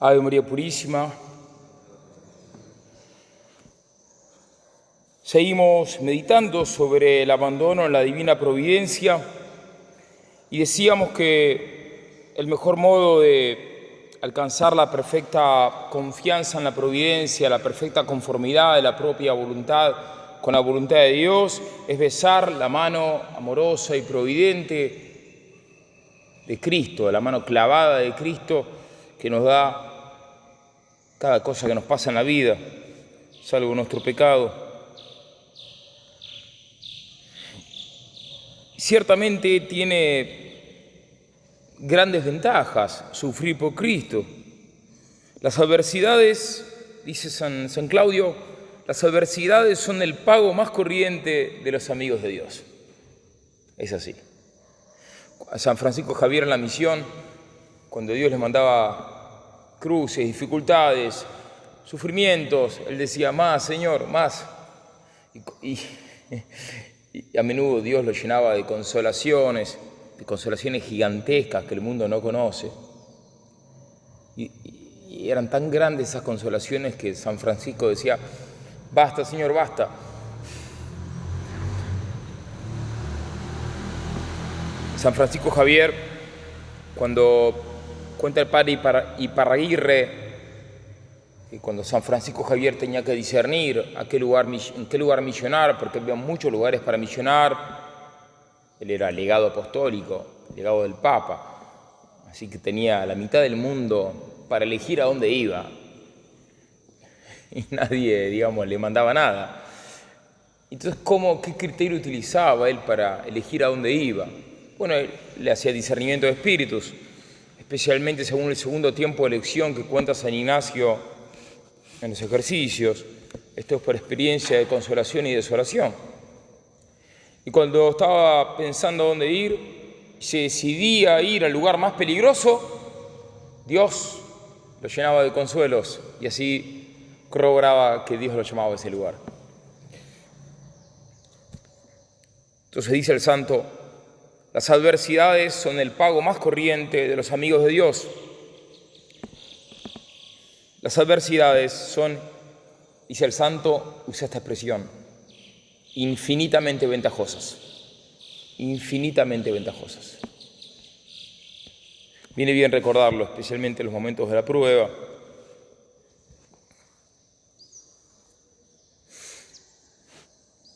Ave María Purísima. Seguimos meditando sobre el abandono en la divina providencia y decíamos que el mejor modo de alcanzar la perfecta confianza en la providencia, la perfecta conformidad de la propia voluntad con la voluntad de Dios, es besar la mano amorosa y providente de Cristo, la mano clavada de Cristo que nos da cada cosa que nos pasa en la vida, salvo nuestro pecado. Ciertamente tiene grandes ventajas sufrir por Cristo. Las adversidades, dice San Claudio, las adversidades son el pago más corriente de los amigos de Dios. Es así. A San Francisco Javier en la misión, cuando Dios les mandaba cruces, dificultades, sufrimientos, él decía, más, Señor, más. Y a menudo Dios lo llenaba de consolaciones gigantescas que el mundo no conoce. Y eran tan grandes esas consolaciones que San Francisco decía, basta, Señor, basta. San Francisco Javier, cuando cuenta el padre Iparraguirre, que cuando San Francisco Javier tenía que discernir en qué lugar misionar, porque había muchos lugares para misionar, él era legado apostólico, legado del Papa, así que tenía la mitad del mundo para elegir a dónde iba, y nadie, le mandaba nada. Entonces, ¿qué criterio utilizaba él para elegir a dónde iba? Bueno, él le hacía discernimiento de espíritus, especialmente según el segundo tiempo de elección que cuenta San Ignacio en los ejercicios. Esto es por experiencia de consolación y desolación. Y cuando estaba pensando a dónde ir, se decidía ir al lugar más peligroso, Dios lo llenaba de consuelos y así corroboraba que Dios lo llamaba a ese lugar. Entonces dice el santo, las adversidades son el pago más corriente de los amigos de Dios. Las adversidades son, dice el santo, usa esta expresión, infinitamente ventajosas. Infinitamente ventajosas. Viene bien recordarlo, especialmente en los momentos de la prueba.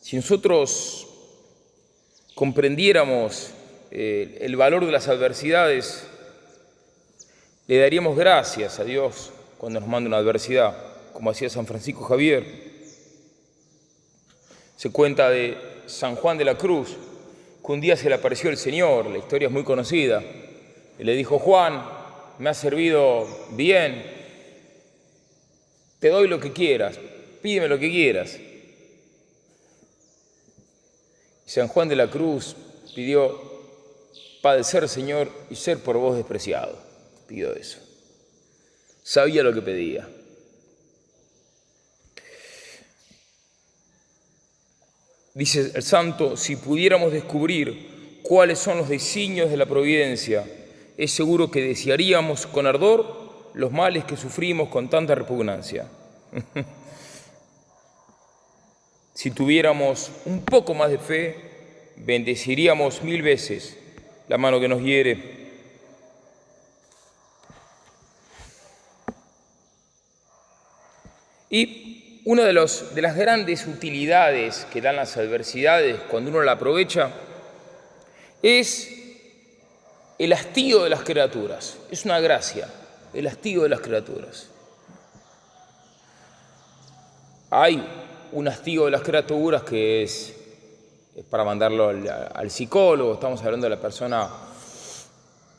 Si nosotros comprendiéramos el valor de las adversidades, le daríamos gracias a Dios cuando nos manda una adversidad, como hacía San Francisco Javier. Se cuenta de San Juan de la Cruz, que un día se le apareció el Señor, la historia es muy conocida, y le dijo, Juan, me has servido bien, te doy lo que quieras, pídeme lo que quieras. Y San Juan de la Cruz pidió padecer, Señor, y ser por vos despreciado. Pidió eso. Sabía lo que pedía. Dice el santo, si pudiéramos descubrir cuáles son los designios de la providencia, es seguro que desearíamos con ardor los males que sufrimos con tanta repugnancia. Si tuviéramos un poco más de fe, bendeciríamos 1000 veces la mano que nos hiere. Y una de las grandes utilidades que dan las adversidades cuando uno la aprovecha es el hastío de las criaturas. Es una gracia, el hastío de las criaturas. Hay un hastío de las criaturas que es para mandarlo al psicólogo. Estamos hablando de la persona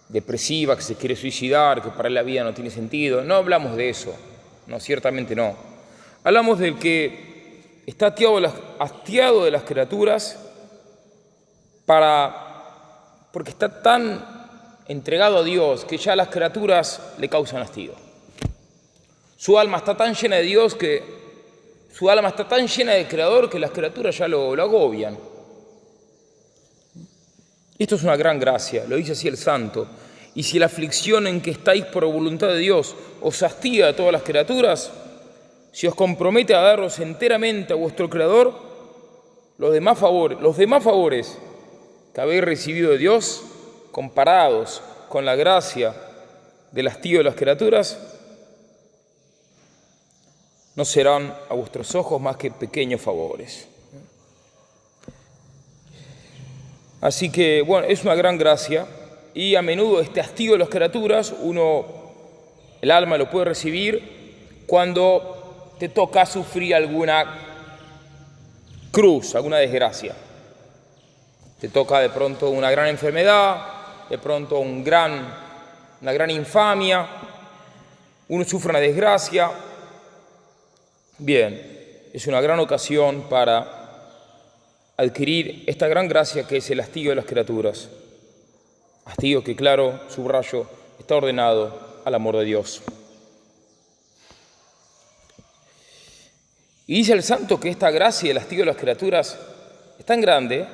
depresiva que se quiere suicidar, que para él la vida no tiene sentido. No hablamos de eso, no, ciertamente no. Hablamos del que está hastiado de las criaturas porque está tan entregado a Dios que ya las criaturas le causan hastío. Su alma está tan llena de Dios su alma está tan llena de Creador que las criaturas ya lo agobian. Esto es una gran gracia, lo dice así el santo. y si la aflicción en que estáis por voluntad de Dios os hastiga a todas las criaturas, si os compromete a daros enteramente a vuestro Creador, los demás favores que habéis recibido de Dios, comparados con la gracia del hastío de las criaturas, no serán a vuestros ojos más que pequeños favores. Así que, bueno, es una gran gracia, y a menudo este hastío de las criaturas, el alma lo puede recibir cuando te toca sufrir alguna cruz, alguna desgracia. Te toca de pronto una gran enfermedad, de pronto una gran infamia, uno sufre una desgracia. Bien, es una gran ocasión para adquirir esta gran gracia que es el hastío de las criaturas. Hastío que, claro, subrayo, está ordenado al amor de Dios. Y dice el santo que esta gracia del hastío de las criaturas es tan grande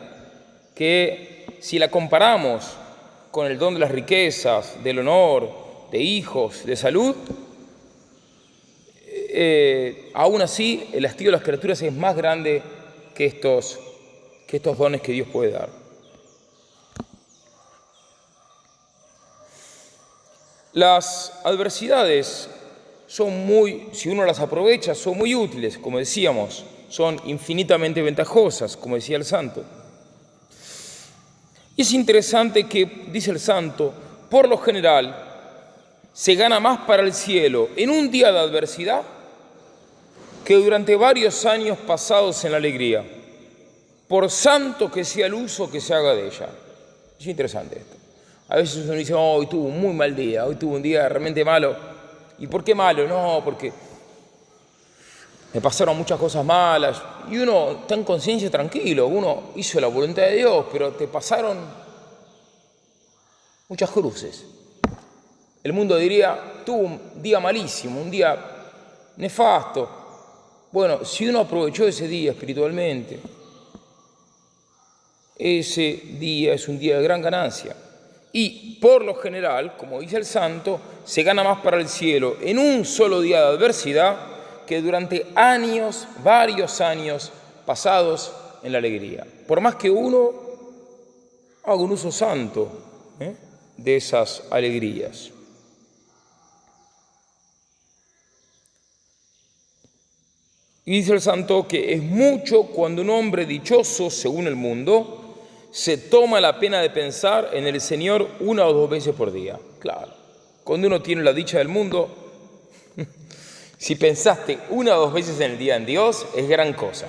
que si la comparamos con el don de las riquezas, del honor, de hijos, de salud, aún así el hastío de las criaturas es más grande que estos dones que Dios puede dar. Las adversidades si uno las aprovecha, son muy útiles, como decíamos, son infinitamente ventajosas, como decía el santo. Y es interesante que, dice el santo, por lo general se gana más para el cielo en un día de adversidad que durante varios años pasados en la alegría, por santo que sea el uso que se haga de ella. Es interesante esto. A veces uno dice, hoy tuvo un muy mal día, hoy tuvo un día realmente malo. ¿Y por qué malo? No, porque me pasaron muchas cosas malas. Y uno está en conciencia tranquilo, uno hizo la voluntad de Dios, pero te pasaron muchas cruces. El mundo diría, tuvo un día malísimo, un día nefasto. Bueno, si uno aprovechó ese día espiritualmente, ese día es un día de gran ganancia. Y por lo general, como dice el santo, se gana más para el cielo en un solo día de adversidad que durante años, varios años pasados en la alegría. Por más que uno haga un uso santo de esas alegrías. Y dice el santo que es mucho cuando un hombre dichoso, según el mundo, se toma la pena de pensar en el Señor 1 o 2 veces por día. Claro, cuando uno tiene la dicha del mundo, si pensaste 1 o 2 veces en el día en Dios, es gran cosa.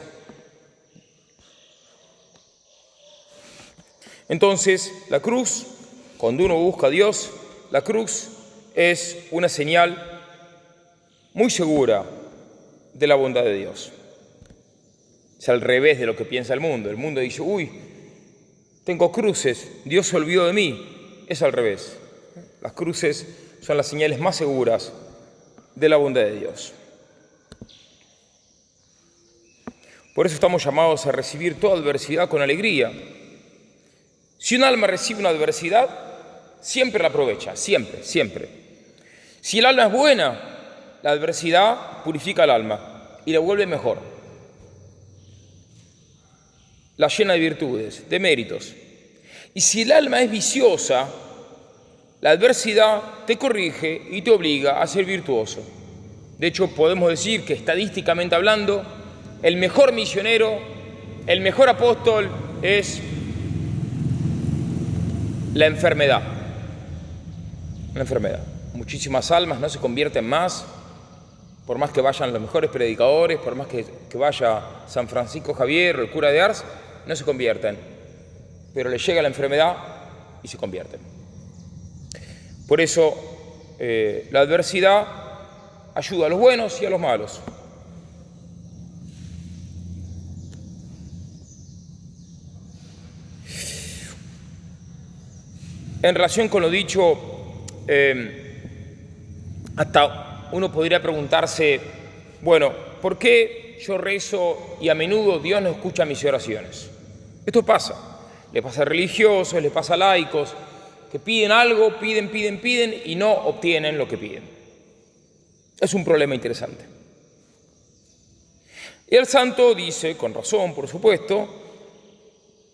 Entonces, la cruz, cuando uno busca a Dios, la cruz es una señal muy segura de la bondad de Dios. Es al revés de lo que piensa el mundo. El mundo dice, uy, tengo cruces, Dios se olvidó de mí. Es al revés. Las cruces son las señales más seguras de la bondad de Dios. Por eso estamos llamados a recibir toda adversidad con alegría. Si un alma recibe una adversidad, siempre la aprovecha, siempre, siempre. Si el alma es buena, la adversidad purifica al alma y la vuelve mejor. La llena de virtudes, de méritos. Y si el alma es viciosa, la adversidad te corrige y te obliga a ser virtuoso. De hecho, podemos decir que estadísticamente hablando, el mejor misionero, el mejor apóstol es la enfermedad. La enfermedad. Muchísimas almas no se convierten más, por más que vayan los mejores predicadores, por más que vaya San Francisco Javier o el cura de Ars, no se convierten, pero les llega la enfermedad y se convierten. Por eso la adversidad ayuda a los buenos y a los malos. En relación con lo dicho, hasta uno podría preguntarse, bueno, ¿por qué yo rezo y a menudo Dios no escucha mis oraciones? Esto pasa, le pasa a religiosos, le pasa a laicos, que piden algo, piden y no obtienen lo que piden. Es un problema interesante. Y el santo dice, con razón por supuesto,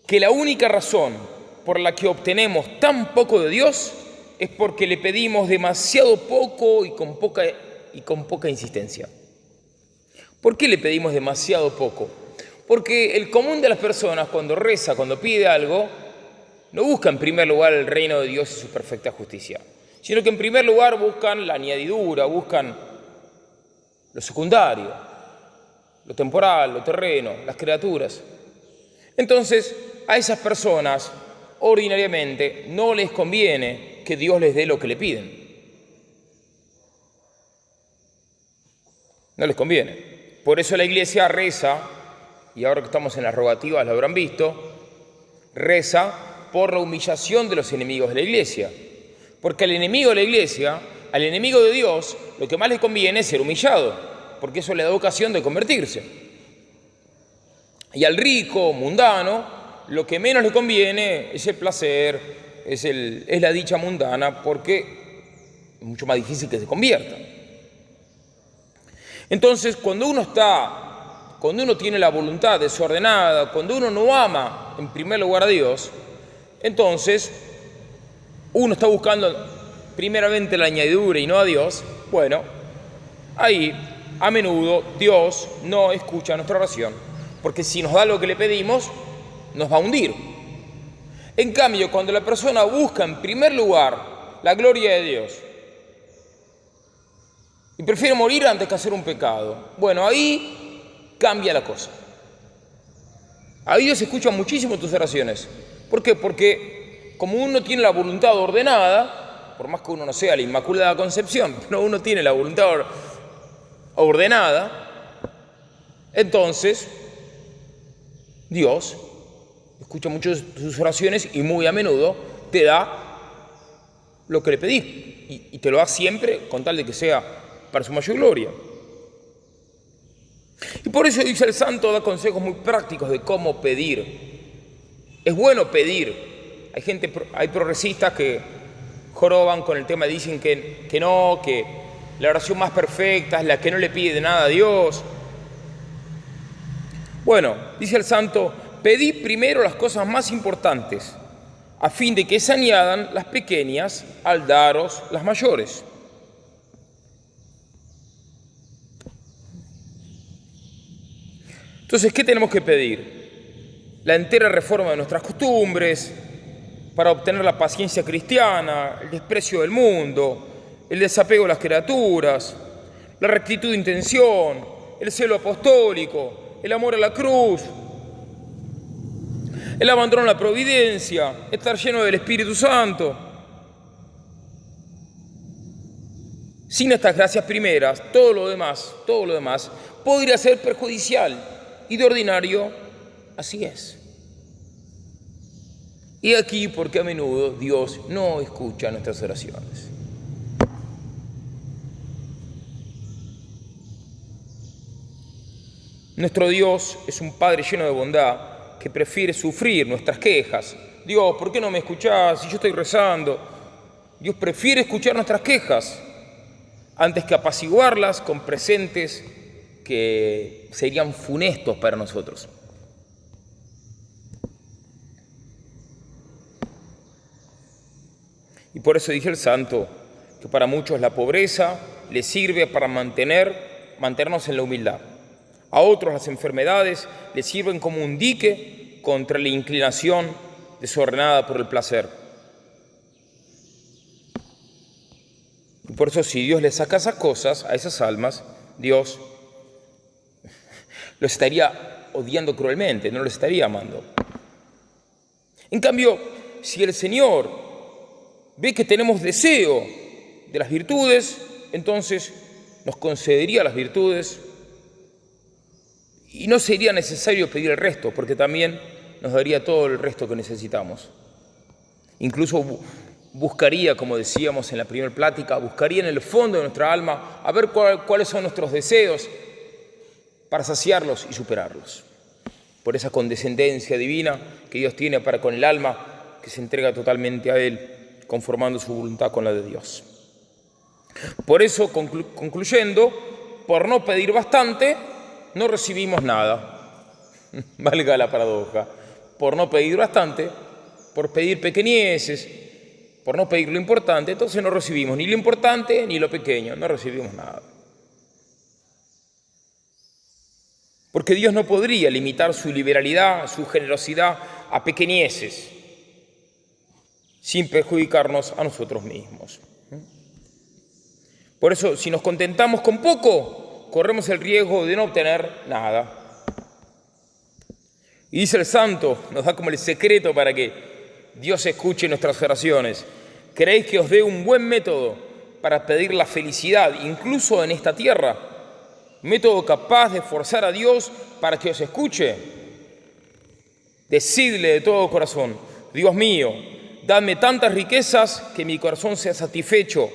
que la única razón por la que obtenemos tan poco de Dios es porque le pedimos demasiado poco y con poca insistencia. ¿Por qué le pedimos demasiado poco? Porque el común de las personas cuando reza, cuando pide algo, no busca en primer lugar el reino de Dios y su perfecta justicia, sino que en primer lugar buscan la añadidura, buscan lo secundario, lo temporal, lo terreno, las criaturas. Entonces, a esas personas ordinariamente no les conviene que Dios les dé lo que le piden. No les conviene. Por eso la Iglesia reza, y ahora que estamos en las rogativas lo habrán visto, reza por la humillación de los enemigos de la Iglesia. Porque al enemigo de la Iglesia, al enemigo de Dios, lo que más le conviene es ser humillado, porque eso le da ocasión de convertirse. Y al rico, mundano, lo que menos le conviene es el placer, es la dicha mundana, porque es mucho más difícil que se convierta. Entonces, cuando uno tiene la voluntad desordenada, cuando uno no ama en primer lugar a Dios, entonces uno está buscando primeramente la añadidura y no a Dios. Bueno, ahí a menudo Dios no escucha nuestra oración, porque si nos da lo que le pedimos, nos va a hundir. En cambio, cuando la persona busca en primer lugar la gloria de Dios y prefiere morir antes que hacer un pecado, bueno, ahí cambia la cosa. Ahí Dios escucha muchísimo tus oraciones. ¿Por qué? Porque como uno tiene la voluntad ordenada, por más que uno no sea la Inmaculada Concepción, pero uno tiene la voluntad ordenada, entonces Dios escucha mucho tus oraciones y muy a menudo te da lo que le pedís. Y te lo da siempre con tal de que sea para su mayor gloria. Y por eso dice el santo, da consejos muy prácticos de cómo pedir. Es bueno pedir. Hay progresistas que joroban con el tema, dicen que la oración más perfecta es la que no le pide nada a Dios. Bueno, dice el santo, pedid primero las cosas más importantes, a fin de que se añadan las pequeñas al daros las mayores. Entonces, ¿qué tenemos que pedir? La entera reforma de nuestras costumbres, para obtener la paciencia cristiana, el desprecio del mundo, el desapego a las criaturas, la rectitud de intención, el celo apostólico, el amor a la cruz, el abandono a la providencia, estar lleno del Espíritu Santo. Sin estas gracias primeras, todo lo demás podría ser perjudicial, y de ordinario así es. Y aquí porque a menudo Dios no escucha nuestras oraciones. Nuestro Dios es un Padre lleno de bondad que prefiere sufrir nuestras quejas. Dios, ¿por qué no me escuchás si yo estoy rezando? Dios prefiere escuchar nuestras quejas antes que apaciguarlas con presentes que serían funestos para nosotros. Y por eso dice el santo que para muchos la pobreza les sirve para mantenernos en la humildad. A otros las enfermedades les sirven como un dique contra la inclinación desordenada por el placer. Y por eso si Dios les saca esas cosas a esas almas, Dios los estaría odiando cruelmente, no los estaría amando. En cambio, si el Señor ve que tenemos deseo de las virtudes, entonces nos concedería las virtudes y no sería necesario pedir el resto, porque también nos daría todo el resto que necesitamos. Incluso buscaría, como decíamos en la primera plática, buscaría en el fondo de nuestra alma a ver cuáles son nuestros deseos para saciarlos y superarlos. Por esa condescendencia divina que Dios tiene para con el alma que se entrega totalmente a Él, conformando su voluntad con la de Dios. Por eso, concluyendo, por no pedir bastante, no recibimos nada. Valga la paradoja. Por no pedir bastante, por pedir pequeñeces, por no pedir lo importante, entonces no recibimos ni lo importante ni lo pequeño, no recibimos nada. Porque Dios no podría limitar su liberalidad, su generosidad a pequeñeces, sin perjudicarnos a nosotros mismos. Por eso, si nos contentamos con poco, corremos el riesgo de no obtener nada. Y dice el santo, nos da como el secreto para que Dios escuche nuestras oraciones. ¿Queréis que os dé un buen método para pedir la felicidad, incluso en esta tierra? ¿Método capaz de forzar a Dios para que os escuche? Decidle de todo corazón: Dios mío, dadme tantas riquezas que mi corazón sea satisfecho,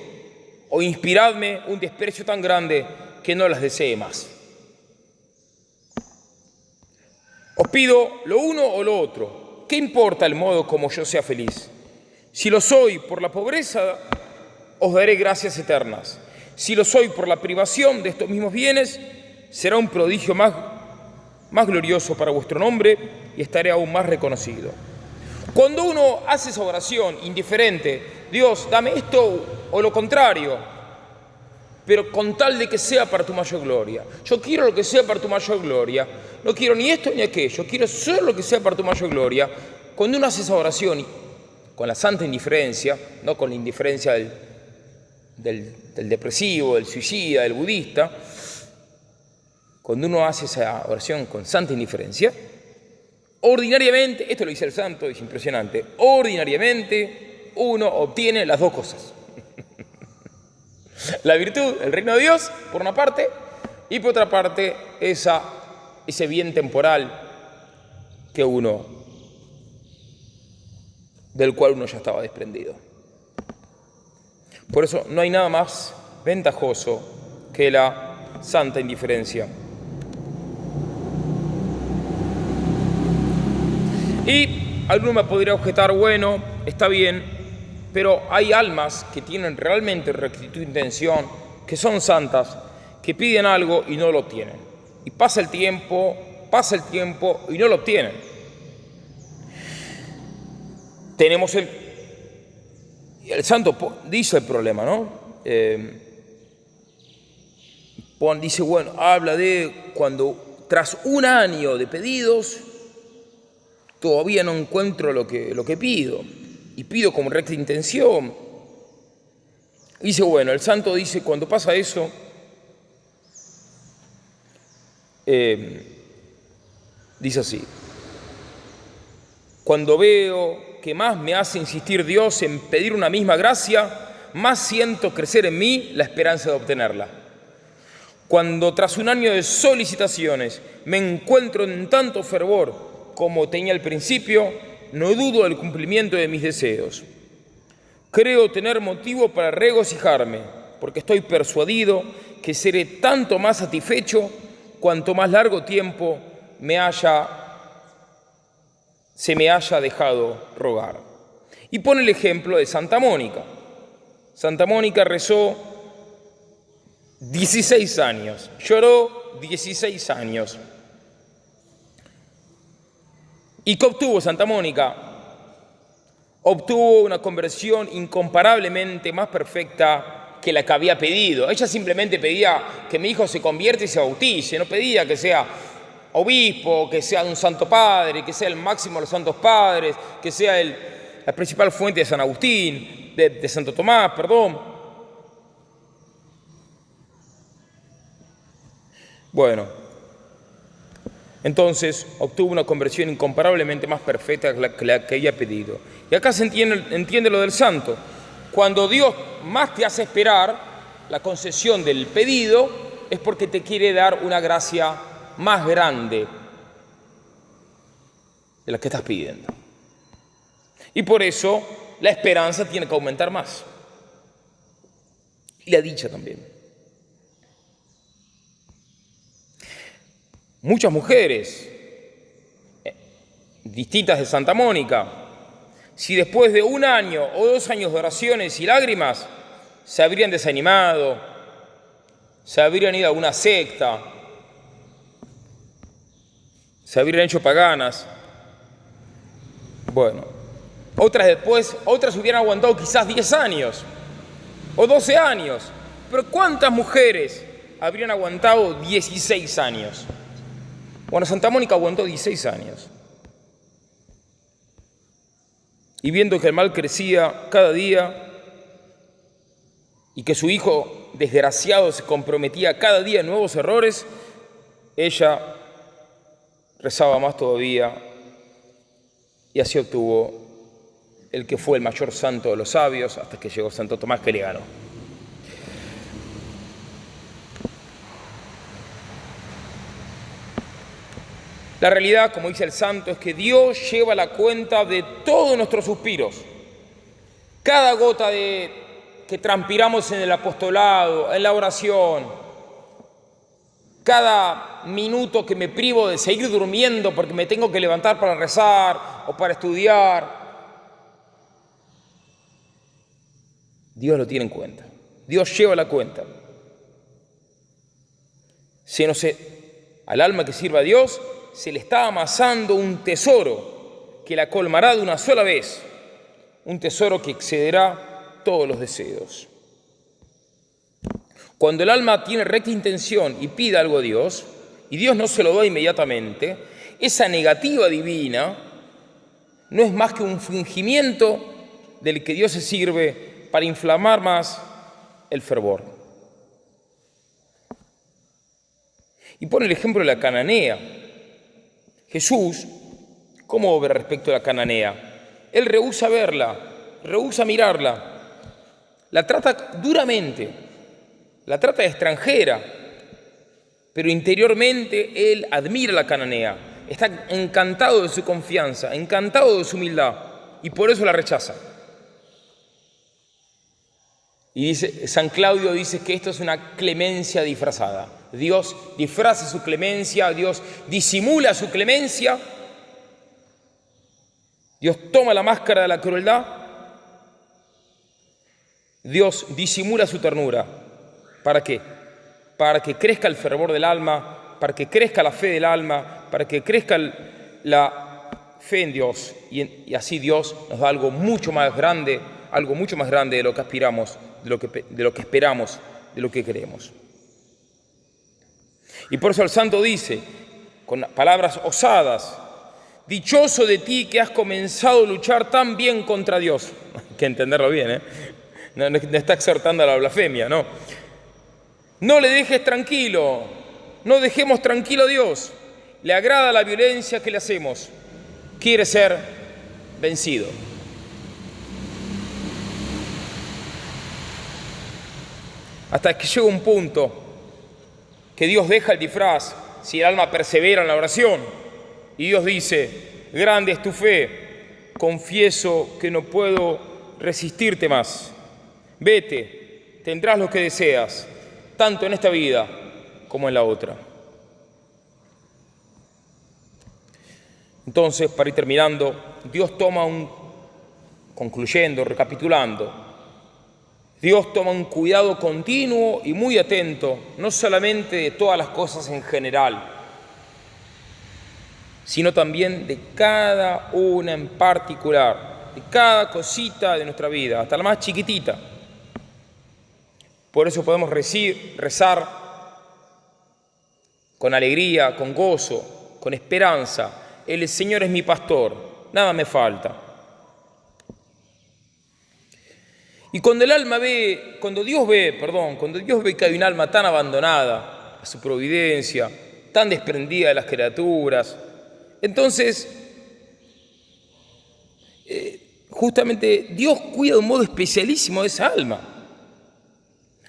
o inspiradme un desprecio tan grande que no las desee más. Os pido lo uno o lo otro. ¿Qué importa el modo como yo sea feliz? Si lo soy por la pobreza, os daré gracias eternas. Si lo soy por la privación de estos mismos bienes, será un prodigio más glorioso para vuestro nombre y estaré aún más reconocido. Cuando uno hace esa oración indiferente, Dios, dame esto o lo contrario, pero con tal de que sea para tu mayor gloria. Yo quiero lo que sea para tu mayor gloria. No quiero ni esto ni aquello. Quiero solo lo que sea para tu mayor gloria. Cuando uno hace esa oración con la santa indiferencia, no con la indiferencia del depresivo, del suicida, del budista, cuando uno hace esa oración con santa indiferencia, ordinariamente, esto lo dice el santo, es impresionante, ordinariamente uno obtiene las dos cosas. La virtud, el reino de Dios, por una parte, y por otra parte, ese bien temporal del cual uno ya estaba desprendido. Por eso no hay nada más ventajoso que la santa indiferencia. Y alguno me podría objetar, bueno, está bien, pero hay almas que tienen realmente rectitud de intención, que son santas, que piden algo y no lo obtienen. Y pasa el tiempo y no lo obtienen. Tenemos el santo dice el problema, ¿no? Dice, bueno, habla de cuando tras un año de pedidos todavía no encuentro lo que pido y pido con recta intención. Dice, bueno, el santo dice, cuando pasa eso, dice así: cuando veo que más me hace insistir Dios en pedir una misma gracia, más siento crecer en mí la esperanza de obtenerla. Cuando tras un año de solicitaciones me encuentro en tanto fervor como tenía al principio, no dudo del cumplimiento de mis deseos. Creo tener motivo para regocijarme, porque estoy persuadido que seré tanto más satisfecho cuanto más largo tiempo se me haya dejado rogar. Y pone el ejemplo de Santa Mónica. Santa Mónica rezó 16 años, lloró 16 años. ¿Y qué obtuvo Santa Mónica? Obtuvo una conversión incomparablemente más perfecta que la que había pedido. Ella simplemente pedía que mi hijo se convierta y se bautice, no pedía que sea obispo, que sea un santo padre, que sea el máximo de los santos padres, que sea la principal fuente de San Agustín, de Santo Tomás, perdón. Bueno, entonces obtuvo una conversión incomparablemente más perfecta que la que había pedido. Y acá se entiende lo del santo. Cuando Dios más te hace esperar la concesión del pedido, es porque te quiere dar una gracia más grande de la que estás pidiendo. Y por eso la esperanza tiene que aumentar más. Y la dicha también. Muchas mujeres distintas de Santa Mónica si después de 1 año o 2 años de oraciones y lágrimas se habrían desanimado, se habrían ido a una secta, se habrían hecho paganas. Bueno, otras hubieran aguantado quizás 10 años o 12 años, pero ¿cuántas mujeres habrían aguantado 16 años? Bueno, Santa Mónica aguantó 16 años. Y viendo que el mal crecía cada día y que su hijo desgraciado se comprometía cada día en nuevos errores, ella rezaba más todavía y así obtuvo el que fue el mayor santo de los sabios hasta que llegó Santo Tomás, que le ganó. La realidad, como dice el santo, es que Dios lleva la cuenta de todos nuestros suspiros. Cada gota que transpiramos en el apostolado, en la oración, cada minuto que me privo de seguir durmiendo porque me tengo que levantar para rezar o para estudiar, Dios lo tiene en cuenta. Dios lleva la cuenta. Al alma que sirva a Dios se le está amasando un tesoro que la colmará de una sola vez, un tesoro que excederá todos los deseos. Cuando el alma tiene recta intención y pide algo a Dios, y Dios no se lo da inmediatamente, esa negativa divina no es más que un fingimiento del que Dios se sirve para inflamar más el fervor. Y pone el ejemplo de la cananea. Jesús, ¿cómo obra respecto a la cananea? Él rehúsa verla, rehúsa mirarla, la trata duramente, la trata de extranjera, pero interiormente él admira a la cananea, está encantado de su confianza, encantado de su humildad, y por eso la rechaza. Y San Claudio dice que esto es una clemencia disfrazada. Dios disfraza su clemencia, Dios disimula su clemencia, Dios toma la máscara de la crueldad, Dios disimula su ternura. ¿Para qué? Para que crezca el fervor del alma, para que crezca la fe del alma, para que crezca la fe en Dios. Y así Dios nos da algo mucho más grande de lo que aspiramos, de lo que esperamos, de lo que queremos. Y por eso el santo dice, con palabras osadas, dichoso de ti que has comenzado a luchar tan bien contra Dios. Hay que entenderlo bien, no está exhortando a la blasfemia, no. No le dejes tranquilo, no dejemos tranquilo a Dios. Le agrada la violencia que le hacemos. Quiere ser vencido. Hasta que llega un punto que Dios deja el disfraz si el alma persevera en la oración. Y Dios dice, grande es tu fe, confieso que no puedo resistirte más. Vete, tendrás lo que deseas, tanto en esta vida como en la otra. Entonces, para ir terminando, Dios toma concluyendo, recapitulando, Dios toma un cuidado continuo y muy atento, no solamente de todas las cosas en general, sino también de cada una en particular, de cada cosita de nuestra vida, hasta la más chiquitita. Por eso podemos rezar con alegría, con gozo, con esperanza. El Señor es mi pastor, nada me falta. Y cuando Dios ve que hay un alma tan abandonada a su providencia, tan desprendida de las criaturas, entonces justamente Dios cuida de un modo especialísimo de esa alma.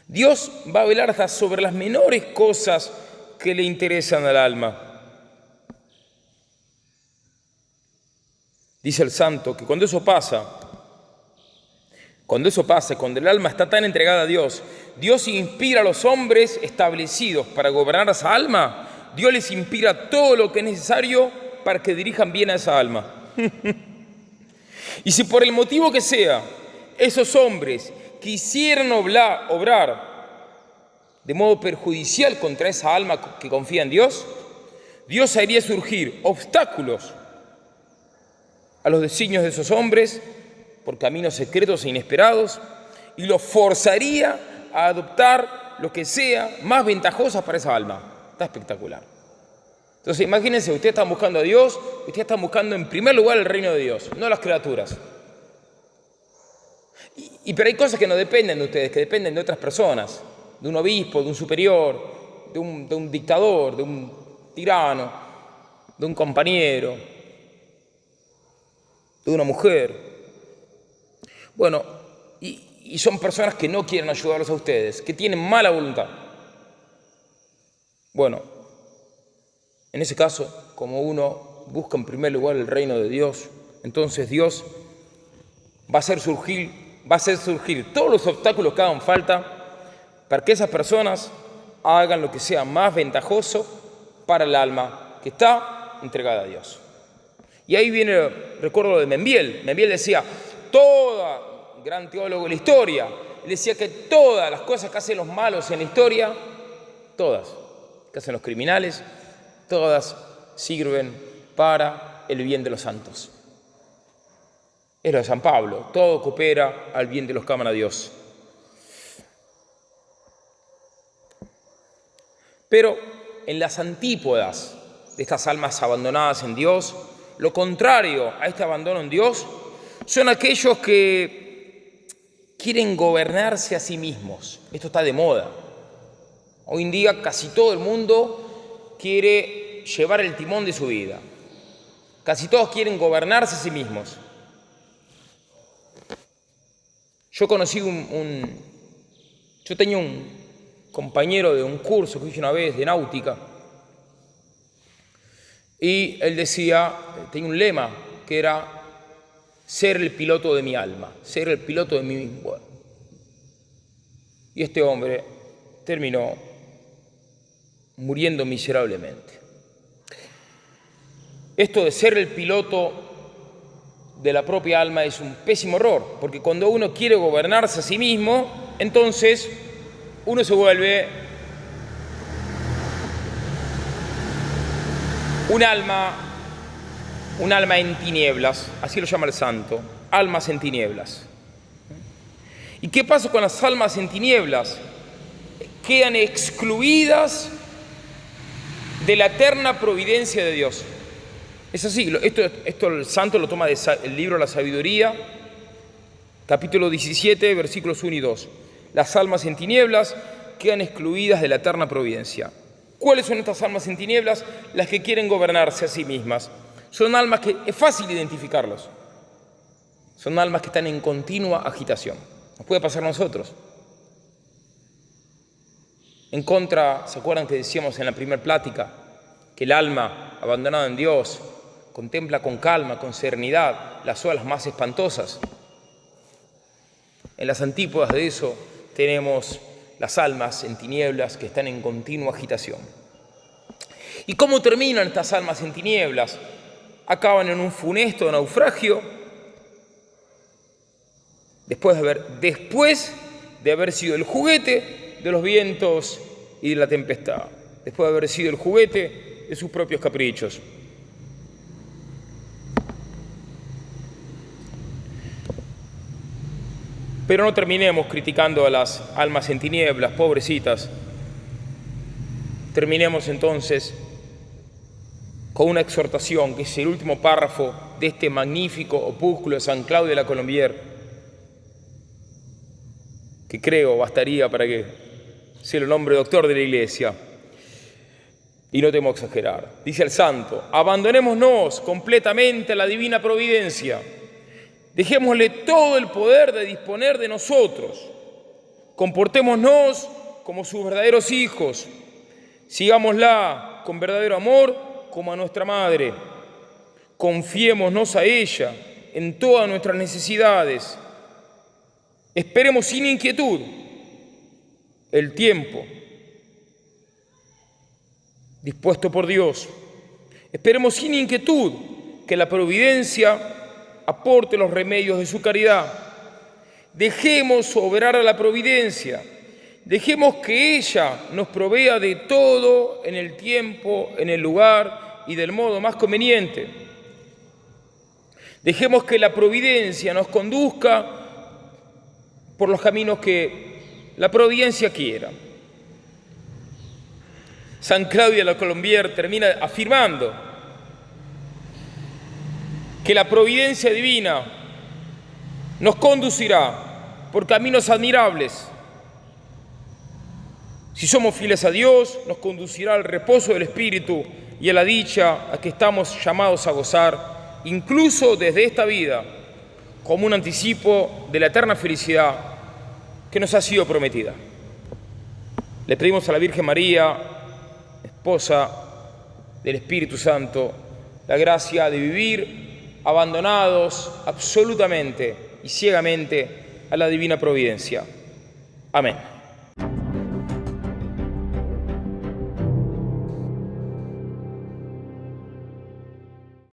Dios va a velar hasta sobre las menores cosas que le interesan al alma. Dice el santo que cuando eso pasa, cuando el alma está tan entregada a Dios, Dios inspira a los hombres establecidos para gobernar a esa alma, Dios les inspira todo lo que es necesario para que dirijan bien a esa alma. Y si por el motivo que sea, esos hombres quisieran obrar de modo perjudicial contra esa alma que confía en Dios, Dios haría surgir obstáculos a los designios de esos hombres por caminos secretos e inesperados y los forzaría a adoptar lo que sea más ventajoso para esa alma. Está espectacular. Entonces imagínense, ustedes están buscando a Dios, ustedes están buscando en primer lugar el reino de Dios, no las criaturas. Pero hay cosas que no dependen de ustedes, que dependen de otras personas, de un obispo, de un superior, de un dictador, de un tirano, de un compañero, de una mujer. Bueno, y son personas que no quieren ayudarlos a ustedes, que tienen mala voluntad. Bueno, en ese caso, como uno busca en primer lugar el reino de Dios, entonces Dios va a hacer surgir todos los obstáculos que hagan falta para que esas personas hagan lo que sea más ventajoso para el alma que está entregada a Dios. Y ahí viene, recuerdo lo de Membiel. Membiel decía, gran teólogo de la historia, él decía que todas las cosas que hacen los malos en la historia, todas, que hacen los criminales, todas sirven para el bien de los santos. Es lo de San Pablo, todo coopera al bien de los que aman a Dios. Pero en las antípodas de estas almas abandonadas en Dios, lo contrario a este abandono en Dios, son aquellos que quieren gobernarse a sí mismos. Esto está de moda. Hoy en día casi todo el mundo quiere llevar el timón de su vida. Casi todos quieren gobernarse a sí mismos. Yo tenía un compañero de un curso que hice una vez de náutica y él tenía un lema que era ser el piloto de mi alma, ser el piloto de mí mismo. Y este hombre terminó muriendo miserablemente. Esto de ser el piloto de la propia alma es un pésimo error, porque cuando uno quiere gobernarse a sí mismo, entonces uno se vuelve un alma en tinieblas, así lo llama el santo, almas en tinieblas. ¿Y qué pasa con las almas en tinieblas? Quedan excluidas de la eterna providencia de Dios. Es así, esto el santo lo toma del libro La Sabiduría, capítulo 17, versículos 1 y 2. Las almas en tinieblas quedan excluidas de la eterna providencia. ¿Cuáles son estas almas en tinieblas? Las que quieren gobernarse a sí mismas. Son almas que es fácil identificarlos. Son almas que están en continua agitación. Nos puede pasar a nosotros. En contra, ¿se acuerdan que decíamos en la primera plática? Que el alma abandonada en Dios contempla con calma, con serenidad, las olas más espantosas. En las antípodas de eso tenemos las almas en tinieblas que están en continua agitación. ¿Y cómo terminan estas almas en tinieblas? Acaban en un funesto naufragio después de haber sido el juguete de los vientos y de la tempestad, después de haber sido el juguete de sus propios caprichos. Pero no terminemos criticando a las almas en tinieblas, pobrecitas. Terminemos entonces con una exhortación, que es el último párrafo de este magnífico opúsculo de San Claudio de la Colombière, que creo bastaría para que sea el nombre doctor de la Iglesia. Y no temo exagerar. Dice el santo: abandonémonos completamente a la divina providencia. Dejémosle todo el poder de disponer de nosotros. Comportémonos como sus verdaderos hijos. Sigámosla con verdadero amor como a nuestra madre. Confiémonos a ella en todas nuestras necesidades. Esperemos sin inquietud el tiempo dispuesto por Dios. Esperemos sin inquietud que la providencia aporte los remedios de su caridad. Dejemos obrar a la providencia. Dejemos que ella nos provea de todo en el tiempo, en el lugar y del modo más conveniente. Dejemos que la providencia nos conduzca por los caminos que la providencia quiera. San Claudio de la Colombière termina afirmando que la providencia divina nos conducirá por caminos admirables. Si somos fieles a Dios, nos conducirá al reposo del Espíritu y a la dicha a que estamos llamados a gozar, incluso desde esta vida, como un anticipo de la eterna felicidad que nos ha sido prometida. Le pedimos a la Virgen María, esposa del Espíritu Santo, la gracia de vivir abandonados absolutamente y ciegamente a la divina providencia. Amén.